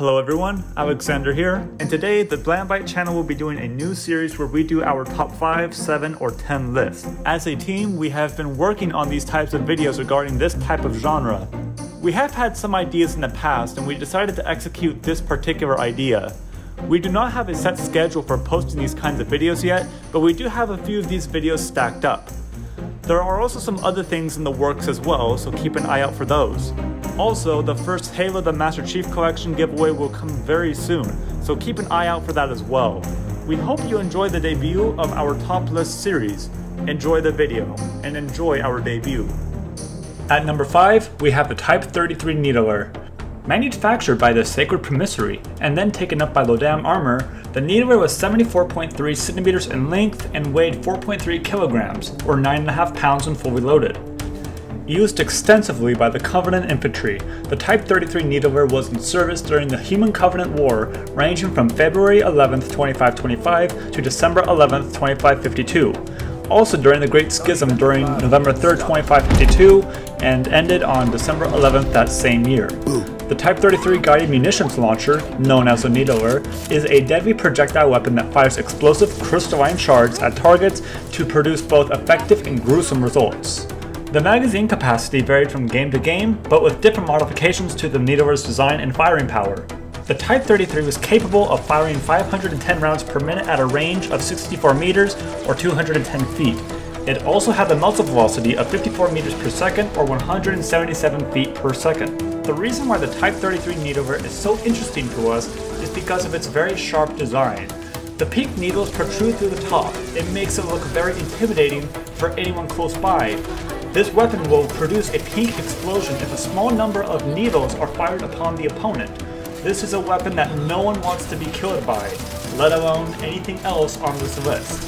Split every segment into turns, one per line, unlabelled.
Hello everyone, Alexander here, and today the BlamByte channel will be doing a new series where we do our top 5, 7, or 10 lists. As a team, we have been working on these types of videos regarding this type of genre. We have had some ideas in the past and we decided to execute this particular idea. We do not have a set schedule for posting these kinds of videos yet, but we do have a few of these videos stacked up. There are also some other things in the works as well, so keep an eye out for those. Also, the first Halo the Master Chief Collection giveaway will come very soon, so keep an eye out for that as well. We hope you enjoy the debut of our top list series. Enjoy the video, and enjoy our debut. At number 5, we have the Type 33 Needler. Manufactured by the Sacred Promissary, and then taken up by Lodam Armor, the Needler was 74.3 centimeters in length and weighed 4.3 kilograms, or 9.5 pounds when fully loaded. Used extensively by the Covenant infantry, the Type 33 Needler was in service during the Human Covenant War, ranging from February 11, 2525 to December 11, 2552. Also during the Great Schism during November 3, 2552, and ended on December 11th that same year. The Type 33 guided munitions launcher, known as the Needler, is a deadly projectile weapon that fires explosive crystalline shards at targets to produce both effective and gruesome results. The magazine capacity varied from game to game, but with different modifications to the Needler's design and firing power. The Type 33 was capable of firing 510 rounds per minute at a range of 64 meters or 210 feet. It also had the muzzle velocity of 54 meters per second or 177 feet per second. The reason why the Type 33 Needler is so interesting to us is because of its very sharp design. The peaked needles protrude through the top. It makes it look very intimidating for anyone close by. This weapon will produce a pink explosion if a small number of needles are fired upon the opponent. This is a weapon that no one wants to be killed by, let alone anything else on this list.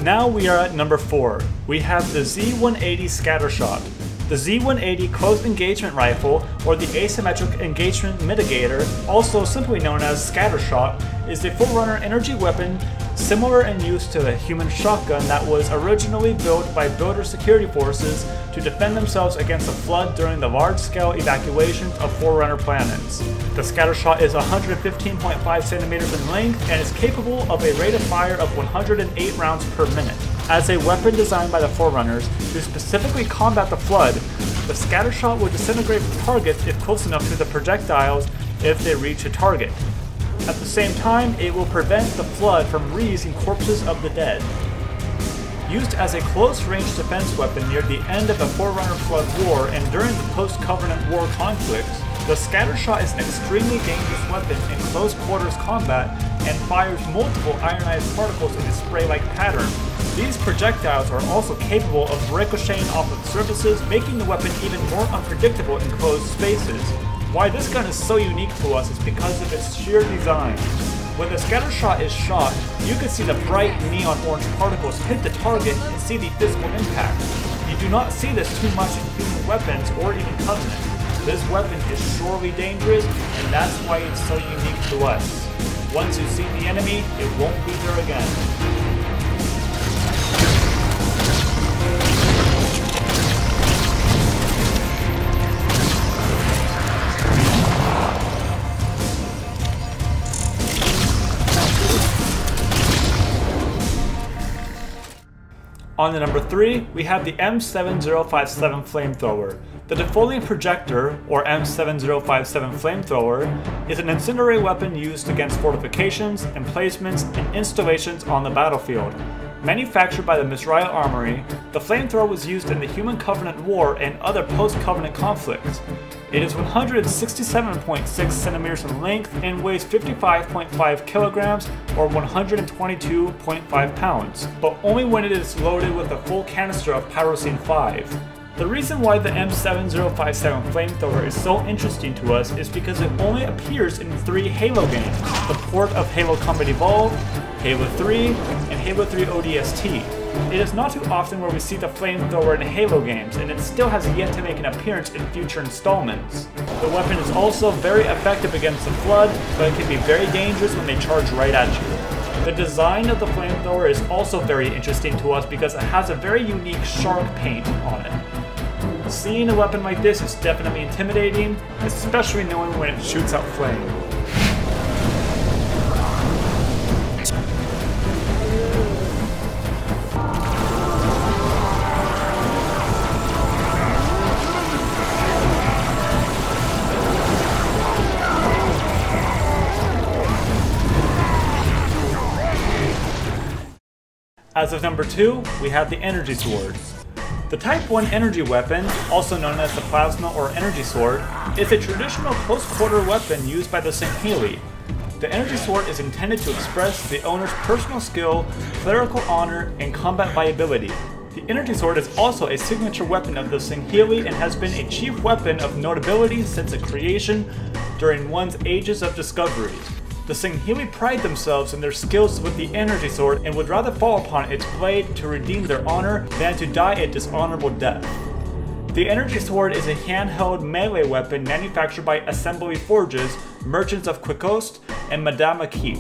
Now we are at number 4. We have the Z180 Scattershot. The Z180 Close Engagement Rifle, or the Asymmetric Engagement Mitigator, also simply known as Scattershot, is a Forerunner energy weapon similar in use to the human shotgun that was originally built by builder security forces to defend themselves against a flood during the large-scale evacuations of Forerunner planets. The Scattershot is 115.5 centimeters in length and is capable of a rate of fire of 108 rounds per minute. As a weapon designed by the Forerunners to specifically combat the flood, the Scattershot will disintegrate targets if close enough to the projectiles if they reach a target. At the same time, it will prevent the flood from re-using corpses of the dead. Used as a close-range defense weapon near the end of the Forerunner Flood War and during the post-Covenant War conflicts, the Scattershot is an extremely dangerous weapon in close-quarters combat and fires multiple ionized particles in a spray-like pattern. These projectiles are also capable of ricocheting off of surfaces, making the weapon even more unpredictable in closed spaces. Why this gun is so unique to us is because of its sheer design. When the Scattershot is shot, you can see the bright neon orange particles hit the target and see the physical impact. You do not see this too much in human weapons or even Covenant. This weapon is surely dangerous, and that's why it's so unique to us. Once you see the enemy, it won't be there again. On the number 3, we have the M7057 Flamethrower. The defoliant projector, or M7057 Flamethrower, is an incendiary weapon used against fortifications, emplacements, and installations on the battlefield. Manufactured by the Misrael Armory, the flamethrower was used in the Human Covenant War and other post-Covenant conflicts. It is 167.6 centimeters in length and weighs 55.5 kilograms or 122.5 pounds, but only when it is loaded with a full canister of Pyrocene 5. The reason why the M7057 Flamethrower is so interesting to us is because it only appears in 3 Halo games: the port of Halo Combat Evolved, Halo 3, and Halo 3 ODST. It is not too often where we see the flamethrower in Halo games, and it still has yet to make an appearance in future installments. The weapon is also very effective against the Flood, but it can be very dangerous when they charge right at you. The design of the flamethrower is also very interesting to us because it has a very unique shark paint on it. Seeing a weapon like this is definitely intimidating, especially knowing when it shoots out flame. As of number 2, we have the Energy Sword. The Type 1 energy weapon, also known as the Plasma or Energy Sword, is a traditional close-quarter weapon used by the Singhili. The Energy Sword is intended to express the owner's personal skill, clerical honor, and combat viability. The Energy Sword is also a signature weapon of the Singhili and has been a chief weapon of notability since its creation during one's Ages of Discovery. The Singhili pride themselves in their skills with the Energy Sword and would rather fall upon its blade to redeem their honor than to die a dishonorable death. The Energy Sword is a handheld melee weapon manufactured by Assembly Forges, Merchants of Quikost, and Madama Keep.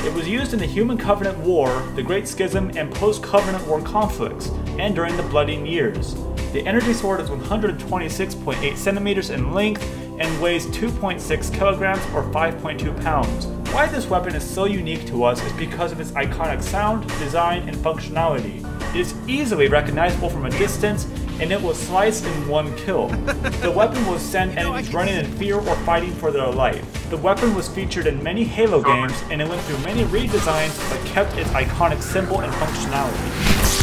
It was used in the Human Covenant War, the Great Schism, and post-Covenant War conflicts, and during the Bloody Years. The Energy Sword is 126.8 centimeters in length and weighs 2.6 kilograms or 5.2 pounds. Why this weapon is so unique to us is because of its iconic sound, design, and functionality. It is easily recognizable from a distance, and it will slice in one kill. The weapon will send enemies running in fear or fighting for their life. The weapon was featured in many Halo games, and it went through many redesigns but kept its iconic symbol and functionality.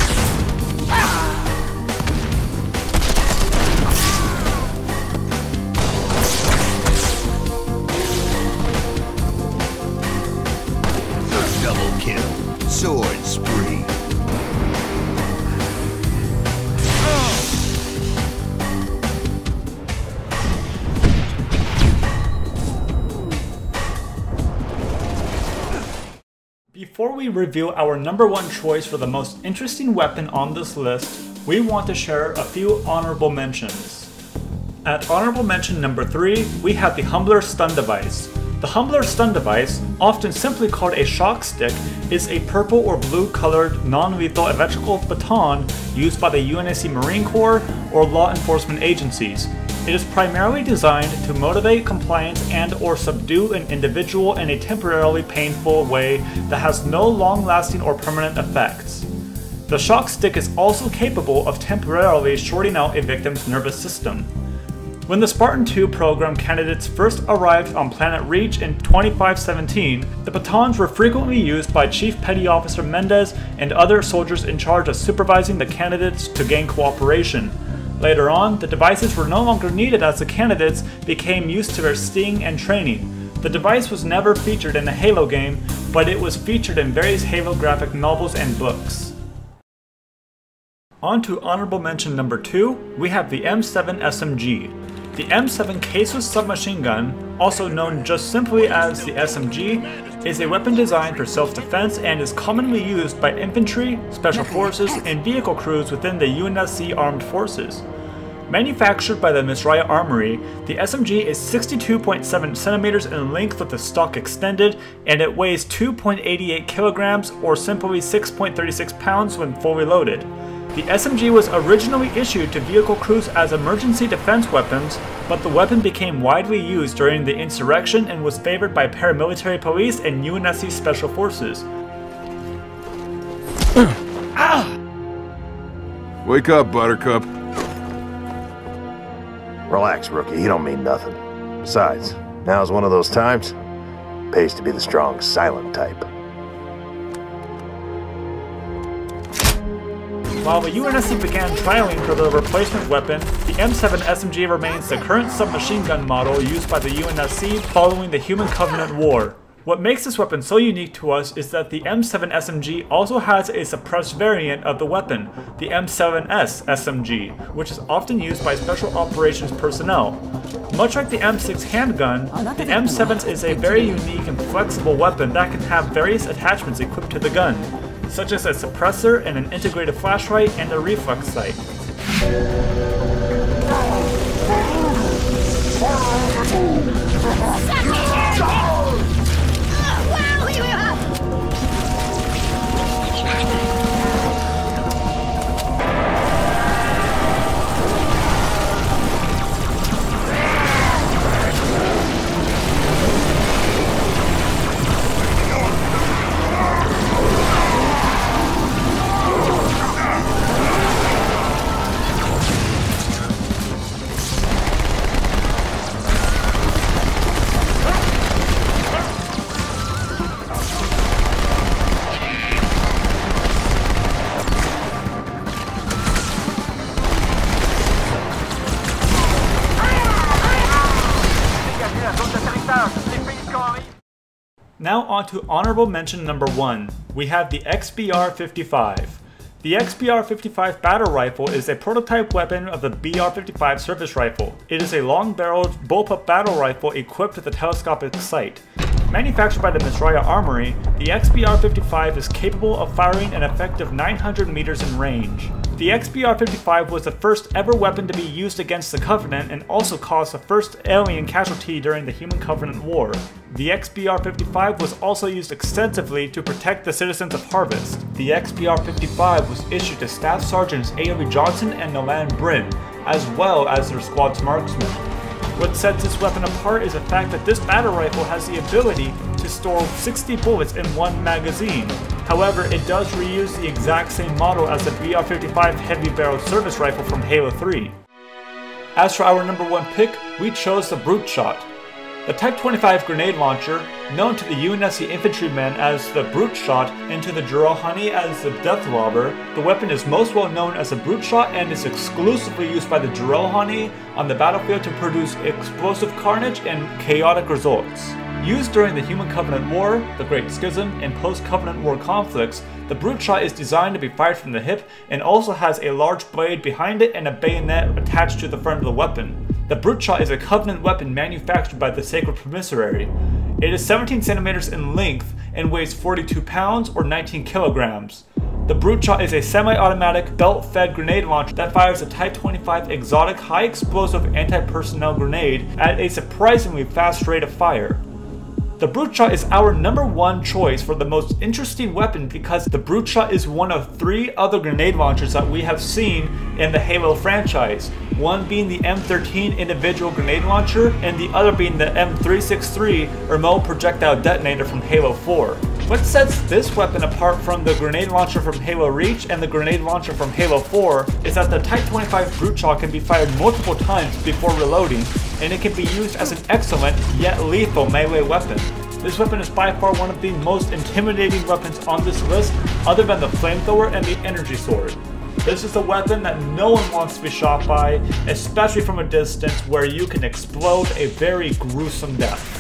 Double kill, sword spree.
Before we reveal our number 1 choice for the most interesting weapon on this list, we want to share a few honorable mentions. At honorable mention number 3, we have the Humbler Stun Device. The Humbler Stun Device, often simply called a shock stick, is a purple or blue colored non-lethal electrical baton used by the UNSC Marine Corps or law enforcement agencies. It is primarily designed to motivate compliance and or subdue an individual in a temporarily painful way that has no long-lasting or permanent effects. The shock stick is also capable of temporarily shorting out a victim's nervous system. When the Spartan 2 program candidates first arrived on Planet Reach in 2517, the batons were frequently used by Chief Petty Officer Mendez and other soldiers in charge of supervising the candidates to gain cooperation. Later on, the devices were no longer needed as the candidates became used to their sting and training. The device was never featured in a Halo game, but it was featured in various Halo graphic novels and books. On to honorable mention number 2, we have the M7 SMG. The M7 caseless submachine gun, also known just simply as the SMG, is a weapon designed for self-defense and is commonly used by infantry, special forces, and vehicle crews within the UNSC Armed Forces. Manufactured by the Misraya Armory, the SMG is 62.7 centimeters in length with the stock extended, and it weighs 2.88 kilograms or simply 6.36 pounds when fully loaded. The SMG was originally issued to vehicle crews as emergency defense weapons, but the weapon became widely used during the insurrection and was favored by paramilitary police and UNSC Special Forces.
Wake up, Buttercup.
Relax, rookie. He don't mean nothing. Besides, now's one of those times. Pays to be the strong, silent type.
While the UNSC began trialing for the replacement weapon, the M7 SMG remains the current submachine gun model used by the UNSC following the Human Covenant War. What makes this weapon so unique to us is that the M7 SMG also has a suppressed variant of the weapon, the M7S SMG, which is often used by special operations personnel. Much like the M6 handgun, the M7 is a very unique and flexible weapon that can have various attachments equipped to the gun, such as a suppressor and an integrated flashlight and a reflex sight. Now on to honorable mention number 1. We have the XBR-55. The XBR-55 battle rifle is a prototype weapon of the BR-55 service rifle. It is a long-barreled bullpup battle rifle equipped with a telescopic sight. Manufactured by the Misraya Armory, the XBR-55 is capable of firing an effective 900 meters in range. The XBR-55 was the first ever weapon to be used against the Covenant and also caused the first alien casualty during the Human-Covenant War. The XBR-55 was also used extensively to protect the citizens of Harvest. The XBR-55 was issued to Staff Sergeants A.W. Johnson and Nolan Bryn, as well as their squad's marksmen. What sets this weapon apart is the fact that this battle rifle has the ability to store 60 bullets in one magazine. However, it does reuse the exact same model as the BR-55 heavy-barreled service rifle from Halo 3. As for our number 1 pick, we chose the Brute Shot. The Type 25 grenade launcher, known to the UNSC infantrymen as the Brute Shot and to the Jirohani as the Death Robber, the weapon is most well known as the Brute Shot and is exclusively used by the Jirohani on the battlefield to produce explosive carnage and chaotic results. Used during the Human-Covenant War, the Great Schism, and post-Covenant War conflicts, the Brute Shot is designed to be fired from the hip and also has a large blade behind it and a bayonet attached to the front of the weapon. The Brute Shot is a Covenant weapon manufactured by the Sacred Promissary. It is 17 centimeters in length and weighs 42 pounds or 19 kilograms. The Brute Shot is a semi-automatic, belt-fed grenade launcher that fires a Type 25 exotic high-explosive anti-personnel grenade at a surprisingly fast rate of fire. The Brute Shot is our number 1 choice for the most interesting weapon because the Brute Shot is one of 3 other grenade launchers that we have seen in the Halo franchise, one being the M13 individual grenade launcher and the other being the M363 remote projectile detonator from Halo 4. What sets this weapon apart from the grenade launcher from Halo Reach and the grenade launcher from Halo 4 is that the Type 25 Brute Shot can be fired multiple times before reloading, and it can be used as an excellent yet lethal melee weapon. This weapon is by far one of the most intimidating weapons on this list other than the Flamethrower and the Energy Sword. This is a weapon that no one wants to be shot by, especially from a distance where you can explode a very gruesome death.